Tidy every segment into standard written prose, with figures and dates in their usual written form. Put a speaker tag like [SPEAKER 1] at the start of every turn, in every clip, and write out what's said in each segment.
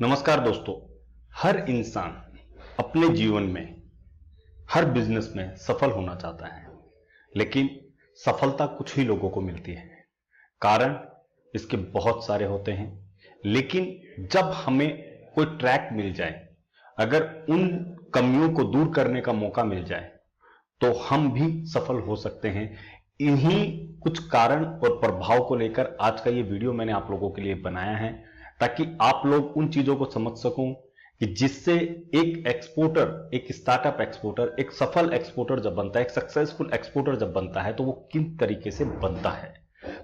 [SPEAKER 1] नमस्कार दोस्तों। हर इंसान अपने जीवन में हर बिजनेस में सफल होना चाहता है, लेकिन सफलता कुछ ही लोगों को मिलती है। कारण इसके बहुत सारे होते हैं, लेकिन जब हमें कोई ट्रैक मिल जाए, अगर उन कमियों को दूर करने का मौका मिल जाए, तो हम भी सफल हो सकते हैं। इन्हीं कुछ कारण और प्रभाव को लेकर आज का ये वीडियो मैंने आप लोगों के लिए बनाया है, ताकि आप लोग उन चीजों को समझ सको कि जिससे एक एक्सपोर्टर, एक स्टार्टअप एक्सपोर्टर, एक सफल एक्सपोर्टर जब बनता है, एक सक्सेसफुल एक्सपोर्टर जब बनता है, तो वो किन तरीके से बनता है।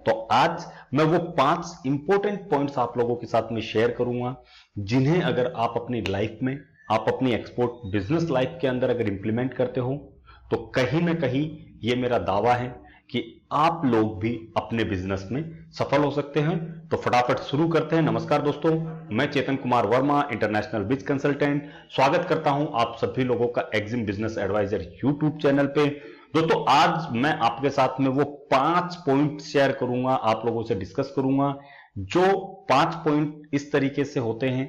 [SPEAKER 1] तो आज मैं वो 5 इंपॉर्टेंट पॉइंट्स आप लोगों के साथ में शेयर करूंगा, जिन्हें अगर आप अपनी लाइफ में, आप अपनी एक्सपोर्ट बिजनेस लाइफ के अंदर अगर इंप्लीमेंट करते हो, तो कहीं ना कहीं ये मेरा दावा है कि आप लोग भी अपने बिजनेस में सफल हो सकते हैं। तो फटाफट शुरू करते हैं। नमस्कार दोस्तों, मैं चेतन कुमार वर्मा, इंटरनेशनल बिज कंसल्टेंट, स्वागत करता हूं आप सभी लोगों का Exim business adviser YouTube channel पे। दोस्तों, आज मैं आपके साथ में वो 5 पॉइंट शेयर करूंगा, आप लोगों से डिस्कस करूंगा, जो 5 पॉइंट इस तरीके से होते हैं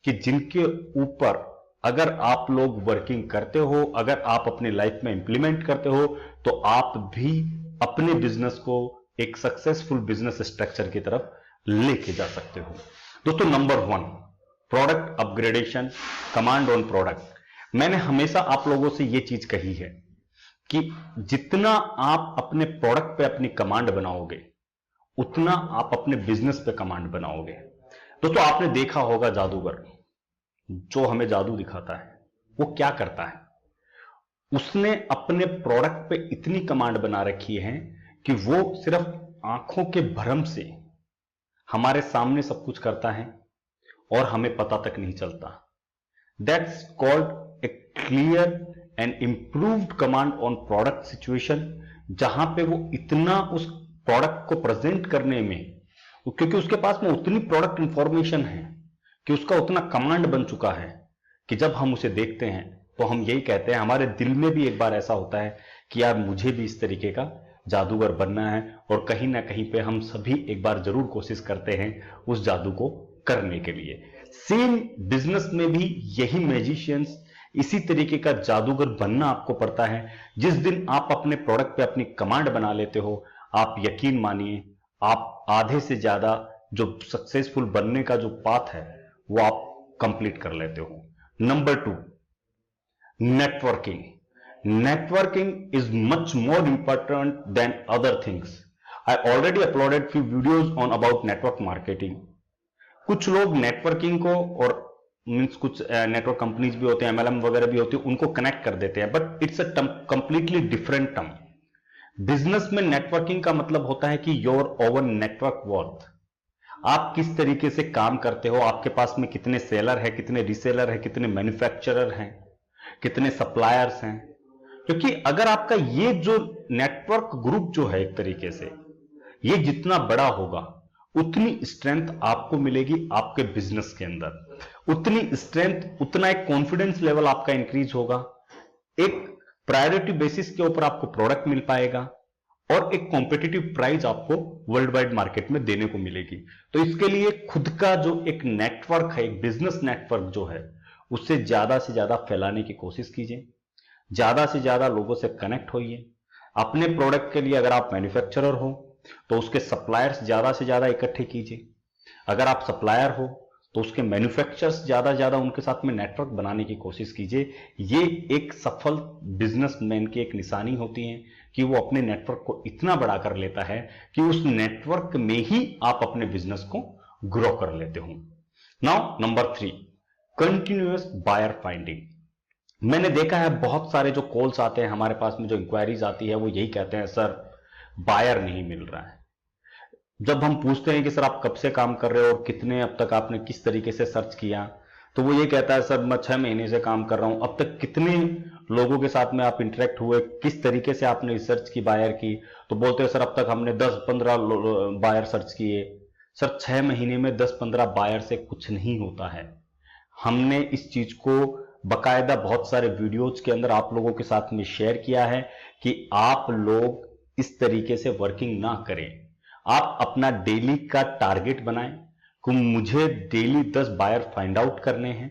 [SPEAKER 1] कि जिनके ऊपर अगर आप लोग वर्किंग करते हो, अगर आप अपनी लाइफ में इंप्लीमेंट करते हो, तो आप भी अपने बिजनेस को एक सक्सेसफुल बिजनेस स्ट्रक्चर की तरफ लेके जा सकते हो। दोस्तों, number 1, product upgradation, command on product. मैंने हमेशा आप लोगों से यह चीज कही है कि जितना आप अपने प्रोडक्ट पे अपनी कमांड बनाओगे, उतना आप अपने बिजनेस पे कमांड बनाओगे। दोस्तों, आपने देखा होगा जादूगर जो हमें जादू दिखाता है, वो क्या करता है, उसने अपने प्रोडक्ट पे इतनी कमांड बना रखी है कि वो सिर्फ आंखों के भ्रम से हमारे सामने सब कुछ करता है और हमें पता तक नहीं चलता। That's called a clear and improved command on product situation, जहां पे वो इतना उस प्रोडक्ट को प्रेजेंट करने में, क्योंकि उसके पास में उतनी प्रोडक्ट इंफॉर्मेशन है कि उसका उतना कमांड बन चुका है कि जब हम उसे देखते हैं तो हम यही कहते हैं, हमारे दिल में भी एक बार ऐसा होता है कि यार मुझे भी इस तरीके का जादूगर बनना है, और कहीं ना कहीं पे हम सभी एक बार जरूर कोशिश करते हैं उस जादू को करने के लिए। सेम बिजनेस में भी यही मैजिशियंस, इसी तरीके का जादूगर बनना आपको पड़ता है। जिस दिन आप अपने प्रोडक्ट पे अपनी कमांड बना लेते हो, आप यकीन मानिए, आप आधे से ज्यादा जो सक्सेसफुल बनने का जो पाथ है वो आप कंप्लीट कर लेते हो। Number 2, networking. Networking is much more important than other things. I already uploaded few videos on about network marketing. कुछ लोग नेटवर्किंग को, और मीन्स कुछ नेटवर्क कंपनीज भी होते हैं, एमएलएम वगैरह भी होती है, उनको कनेक्ट कर देते हैं, but it's a completely different term. Business में नेटवर्किंग का मतलब होता है कि योर ओवन नेटवर्क वर्थ। आप किस तरीके से काम करते हो, आपके पास में कितने सेलर है, कितने रीसेलर है, कितने मैन्युफैक्चरर हैं, कितने सप्लायर्स हैं। क्योंकि अगर आपका ये जो नेटवर्क ग्रुप जो है, एक तरीके से ये जितना बड़ा होगा, उतनी स्ट्रेंथ आपको मिलेगी आपके बिजनेस के अंदर, उतनी स्ट्रेंथ, उतना एक कॉन्फिडेंस लेवल आपका इंक्रीज होगा, एक प्रायोरिटी बेसिस के ऊपर आपको प्रोडक्ट मिल पाएगा, और एक कॉम्पिटिटिव प्राइस आपको वर्ल्ड वाइड मार्केट में देने को मिलेगी। तो इसके लिए खुद का जो एक नेटवर्क है, एक बिजनेस नेटवर्क जो है, उससे ज्यादा से ज्यादा फैलाने की कोशिश कीजिए, ज्यादा से ज्यादा लोगों से कनेक्ट होइए। अपने प्रोडक्ट के लिए अगर आप मैन्युफैक्चरर हो तो उसके सप्लायर्स ज्यादा से ज्यादा इकट्ठे कीजिए। अगर आप सप्लायर हो तो उसके मैन्युफैक्चरर्स ज्यादा ज्यादा उनके साथ में नेटवर्क बनाने की कोशिश कीजिए। ये एक सफल बिजनेसमैन की एक निशानी होती है कि वो अपने नेटवर्क को इतना बड़ा कर लेता है कि उस नेटवर्क में ही आप अपने बिजनेस को ग्रो कर लेते हो। Now number 3, continuous buyer finding. मैंने देखा है बहुत सारे जो कॉल्स आते हैं हमारे पास में, जो इंक्वायरीज आती है, वो यही कहते हैं, सर बायर नहीं मिल रहा है। जब हम पूछते हैं कि सर आप कब से काम कर रहे हो और कितने अब तक आपने किस तरीके से सर्च किया, तो वो ये कहता है, सर मैं 6 महीने से काम कर रहा हूं, अब तक कितने लोगों के साथ में आप इंटरेक्ट हुए, किस तरीके से आपने रिसर्च की बायर की। तो बोलते हैं, सर अब तक हमने 10-15 बायर सर्च किए। सर 6 महीने में 10-15 बायर से कुछ नहीं होता है। हमने इस चीज को बकायदा बहुत सारे वीडियोज के अंदर आप लोगों के साथ में शेयर किया है कि आप लोग इस तरीके से वर्किंग ना करें। आप अपना डेली का टारगेट बनाएं, कि मुझे डेली 10 बायर फाइंड आउट करने हैं।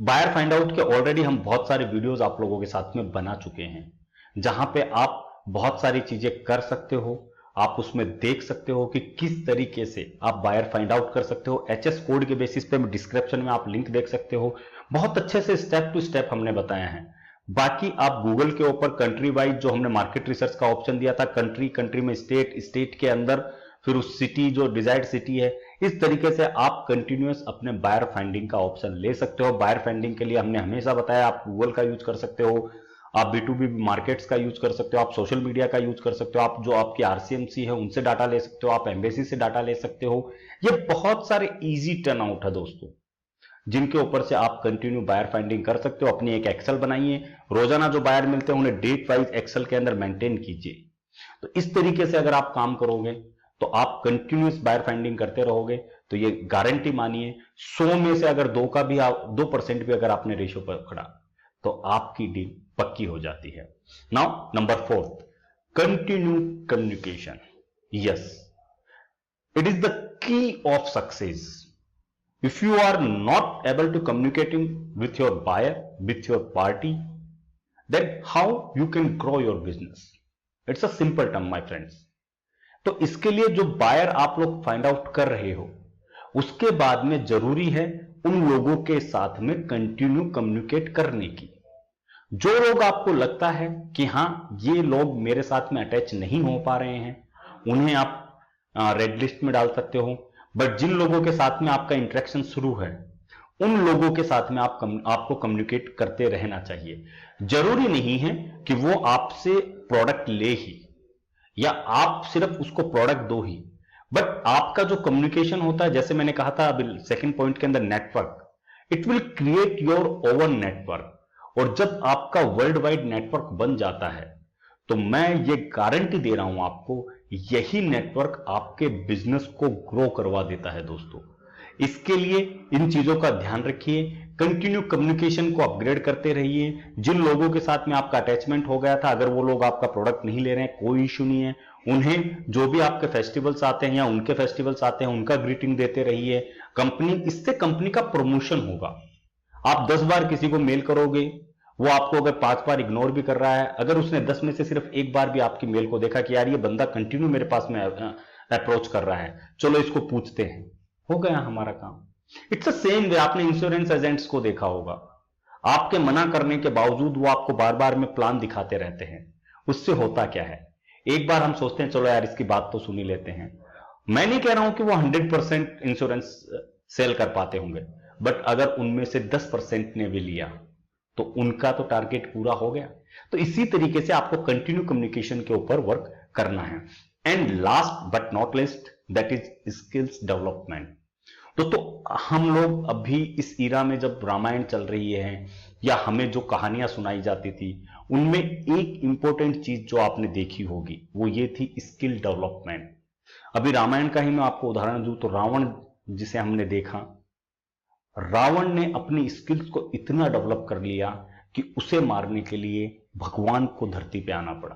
[SPEAKER 1] बायर फाइंड आउट के ऑलरेडी हम बहुत सारे वीडियोस आप लोगों के साथ में बना चुके हैं, जहां पे आप बहुत सारी चीजें कर सकते हो। आप उसमें देख सकते हो कि किस तरीके से आप बायर फाइंड आउट कर सकते हो। एचएस कोड के बेसिस पे डिस्क्रिप्शन में आप लिंक देख सकते हो। बहुत अच्छे से स्टेप टू स्टेप हमने बताया है। बाकी आप गूगल के ऊपर कंट्री वाइज जो हमने मार्केट रिसर्च का ऑप्शन दिया था, कंट्री कंट्री में स्टेट, स्टेट के अंदर फिर उस सिटी जो डिजायर्ड सिटी है, इस तरीके से आप कंटिन्यूअस अपने बायर फाइंडिंग का ऑप्शन ले सकते हो। बायर फाइंडिंग के लिए हमने हमेशा बताया आप गूगल का यूज कर सकते हो, आप B2B मार्केट्स का यूज कर सकते हो, आप सोशल मीडिया का यूज कर सकते हो, आप जो आपकी RCMC है उनसे डाटा ले सकते हो, आप एम्बेसी से डाटा ले सकते हो। ये बहुत सारे इजी टर्न आउट है दोस्तों, जिनके ऊपर से आप कंटिन्यू बायर फाइंडिंग कर सकते हो। अपनी एक एक्सेल बनाइए, रोजाना जो बायर मिलते हैं उन्हें डेट वाइज एक्सेल के अंदर मेंटेन कीजिए। तो इस तरीके से अगर आप काम करोगे तो आप कंटिन्यूअस बायर फाइंडिंग करते रहोगे, तो ये गारंटी मानिए 100 में से अगर 2% भी अगर आपने रेशियो पकड़ा तो आपकी डील पक्की हो जाती है। Now number 4, continue communication. Yes, it is the key of success. If you are not able to communicating with your buyer, with your party, then how you can grow your business? It's a simple term, my friends. तो इसके लिए जो buyer आप लोग find out कर रहे हो, उसके बाद में जरूरी है उन लोगों के साथ में कंटिन्यू कम्युनिकेट करने की। जो लोग आपको लगता है कि हां ये लोग मेरे साथ में अटैच नहीं हो पा रहे हैं, उन्हें आप रेड लिस्ट में डाल सकते हो। बट जिन लोगों के साथ में आपका इंटरेक्शन शुरू है, उन लोगों के साथ में आपको कम्युनिकेट करते रहना चाहिए। जरूरी नहीं है कि वो आपसे प्रोडक्ट ले ही, या आप सिर्फ उसको प्रोडक्ट दो ही, बट आपका जो कम्युनिकेशन होता है, जैसे मैंने कहा था अभी सेकंड पॉइंट के अंदर, network, it will create your oven network. और जब आपका वर्ल्ड वाइड नेटवर्क बन जाता है, तो मैं ये गारंटी दे रहा हूं आपको, यही नेटवर्क आपके बिजनेस को ग्रो करवा देता है दोस्तों। इसके लिए इन चीजों का ध्यान रखिए, कंटिन्यू कम्युनिकेशन को अपग्रेड करते रहिए। जिन लोगों के साथ में आपका अटैचमेंट हो गया था, अगर वो लोग आपका प्रोडक्ट नहीं ले रहे हैं, कोई इश्यू नहीं है। उन्हें जो भी आपके फेस्टिवल्स आते हैं या उनके फेस्टिवल्स आते हैं, उनका ग्रीटिंग देते रहिए। इससे कंपनी का प्रमोशन होगा। आप 10 बार किसी को मेल करोगे, वो आपको अगर 5 बार इग्नोर भी कर रहा है, अगर उसने 10 में से सिर्फ 1 बार भी आपकी मेल को देखा कि यार ये बंदा कंटिन्यू मेरे पास में अप्रोच कर रहा है, चलो इसको पूछते हैं, हो गया हमारा काम। इट्स द सेम वे, आपने इंश्योरेंस एजेंट्स को देखा होगा, आपके मना करने के बावजूद वो आपको बार बार में प्लान दिखाते रहते हैं। उससे होता क्या है, एक बार हम सोचते हैं चलो यार इसकी बात तो सुन ही लेते हैं। मैं नहीं कह रहा हूं कि वो 100% इंश्योरेंस सेल कर पाते होंगे, बट अगर उनमें से 10% ने भी लिया तो उनका तो टारगेट पूरा हो गया। तो इसी तरीके से आपको कंटिन्यू कम्युनिकेशन के ऊपर वर्क करना है। And last but not list, that is skills development. तो हम लोग अभी इस ईरा में जब रामायण चल रही है या हमें जो कहानियां सुनाई जाती थी, उनमें एक इंपॉर्टेंट चीज जो आपने देखी होगी वो ये थी स्किल डेवलपमेंट। अभी रामायण का ही मैं आपको उदाहरण दूं तो रावण जिसे हमने देखा, रावण ने अपनी स्किल्स को इतना डेवलप कर लिया कि उसे मारने के लिए भगवान को धरती पे आना पड़ा।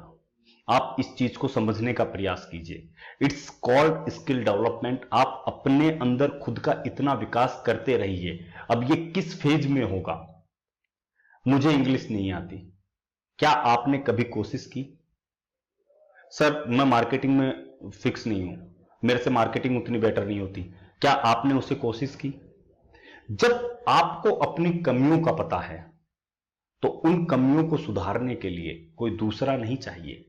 [SPEAKER 1] आप इस चीज को समझने का प्रयास कीजिए, इट्स कॉल्ड स्किल डेवलपमेंट। आप अपने अंदर खुद का इतना विकास करते रहिए। अब ये किस फेज में होगा, मुझे इंग्लिश नहीं आती, क्या आपने कभी कोशिश की? सर मैं मार्केटिंग में फिक्स नहीं हूं, मेरे से मार्केटिंग उतनी बेटर नहीं होती, क्या आपने उसे कोशिश की? जब आपको अपनी कमियों का पता है तो उन कमियों को सुधारने के लिए कोई दूसरा नहीं चाहिए,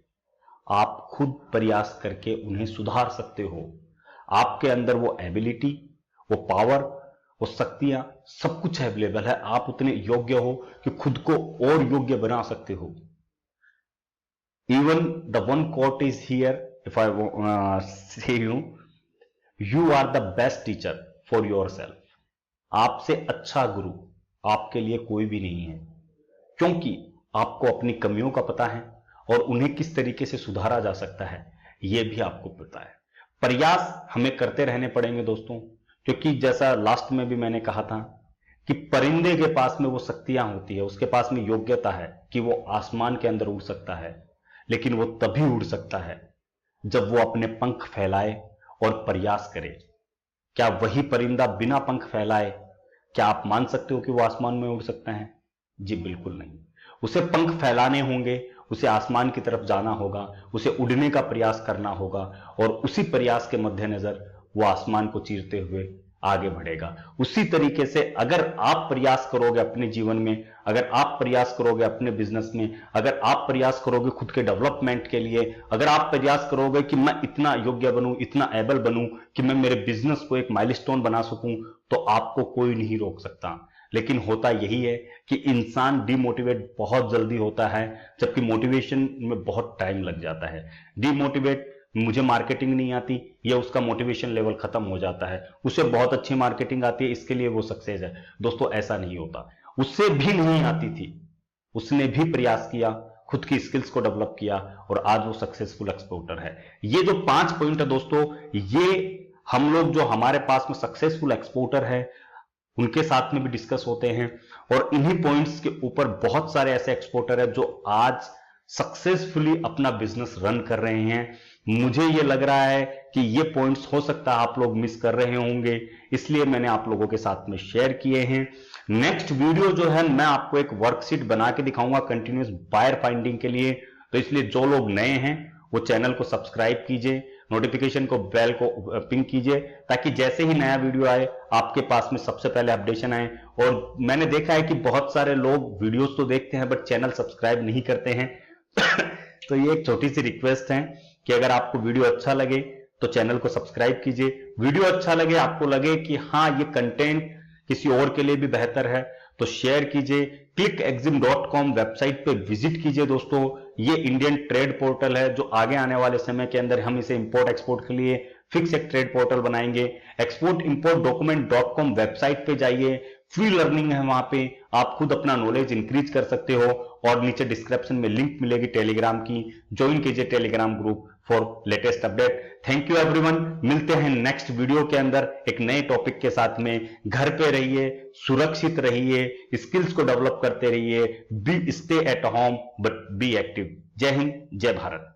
[SPEAKER 1] आप खुद प्रयास करके उन्हें सुधार सकते हो। आपके अंदर वो एबिलिटी, वो पावर, वो शक्तियां, सब कुछ अवेलेबल है। आप उतने योग्य हो कि खुद को और योग्य बना सकते हो। Even the one quote is here, if I say you are the best teacher for yourself. आपसे अच्छा गुरु आपके लिए कोई भी नहीं है, क्योंकि आपको अपनी कमियों का पता है और उन्हें किस तरीके से सुधारा जा सकता है यह भी आपको पता है। प्रयास हमें करते रहने पड़ेंगे दोस्तों, क्योंकि जैसा लास्ट में भी मैंने कहा था कि परिंदे के पास में वो शक्तियां होती है, उसके पास में योग्यता है कि वो आसमान के अंदर उड़ सकता है, लेकिन वो तभी उड़ सकता है जब वो अपने पंख फैलाए और प्रयास करे। क्या वही परिंदा बिना पंख फैलाए, क्या आप मान सकते हो कि वो आसमान में उड़ सकता है? जी बिल्कुल नहीं। उसे पंख फैलाने होंगे, उसे आसमान की तरफ जाना होगा, उसे उड़ने का प्रयास करना होगा और उसी प्रयास के मद्देनजर वो आसमान को चीरते हुए आगे बढ़ेगा। उसी तरीके से अगर आप प्रयास करोगे अपने जीवन में, अगर आप प्रयास करोगे अपने बिजनेस में, अगर आप प्रयास करोगे खुद के डेवलपमेंट के लिए, अगर आप प्रयास करोगे कि मैं इतना योग्य बनूं, इतना एबल बनूं कि मैं मेरे बिजनेस को एक माइलस्टोन बना सकूं, तो आपको कोई नहीं रोक सकता। लेकिन होता यही है कि इंसान डिमोटिवेट बहुत जल्दी होता है, जबकि मोटिवेशन में बहुत टाइम लग जाता है। डिमोटिवेट, मुझे मार्केटिंग नहीं आती, या उसका मोटिवेशन लेवल खत्म हो जाता है। उसे बहुत अच्छी मार्केटिंग आती है, इसके लिए वो सक्सेस है। दोस्तों ऐसा नहीं होता। उससे भी नहीं आती थी, उसने भी प्रयास किया, खुद की स्किल्स को डेवलप किया और आज वो सक्सेसफुल एक्सपोर्टर है। ये जो 5 पॉइंट है दोस्तों, ये हम लोग जो हमारे पास में सक्सेसफुल एक्सपोर्टर है उनके साथ में भी डिस्कस होते हैं और इन्हीं पॉइंट्स के ऊपर बहुत सारे ऐसे एक्सपोर्टर है जो आज सक्सेसफुली अपना बिजनेस रन कर रहे हैं। मुझे ये लग रहा है कि ये पॉइंट्स हो सकता है आप लोग मिस कर रहे होंगे, इसलिए मैंने आप लोगों के साथ में शेयर किए हैं। नेक्स्ट वीडियो जो है मैं आपको एक वर्कशीट बना के दिखाऊंगा कंटिन्यूअस बायर फाइंडिंग के लिए, तो इसलिए जो लोग नए हैं वो चैनल को सब्सक्राइब कीजिए, नोटिफिकेशन को बेल को पिंग कीजिए, ताकि जैसे ही नया वीडियो आए आपके पास में सबसे पहले अपडेशन आए। और मैंने देखा है कि बहुत सारे लोग वीडियोस तो देखते हैं बट चैनल सब्सक्राइब नहीं करते हैं तो ये एक छोटी सी रिक्वेस्ट है कि अगर आपको वीडियो अच्छा लगे तो चैनल को सब्सक्राइब कीजिए। वीडियो अच्छा लगे, आपको लगे कि हाँ ये कंटेंट किसी और के लिए भी बेहतर है, तो शेयर कीजिए। clickexim.com वेबसाइट पे विजिट कीजिए दोस्तों। ये इंडियन ट्रेड पोर्टल है जो आगे आने वाले समय के अंदर हम इसे इंपोर्ट एक्सपोर्ट के लिए फिक्स एक ट्रेड पोर्टल बनाएंगे। exportimport.document.com वेबसाइट पे जाइए, फ्री लर्निंग है, वहां पे आप खुद अपना नॉलेज इंक्रीज कर सकते हो और नीचे डिस्क्रिप्शन में लिंक मिलेगी टेलीग्राम की, ज्वाइन कीजिए Telegram group for latest update. Thank you everyone, मिलते हैं नेक्स्ट वीडियो के अंदर एक नए टॉपिक के साथ में। घर पे रहिए, सुरक्षित रहिए, स्किल्स को डेवलप करते रहिए, be stay at home but be active. जय हिंद, जय भारत।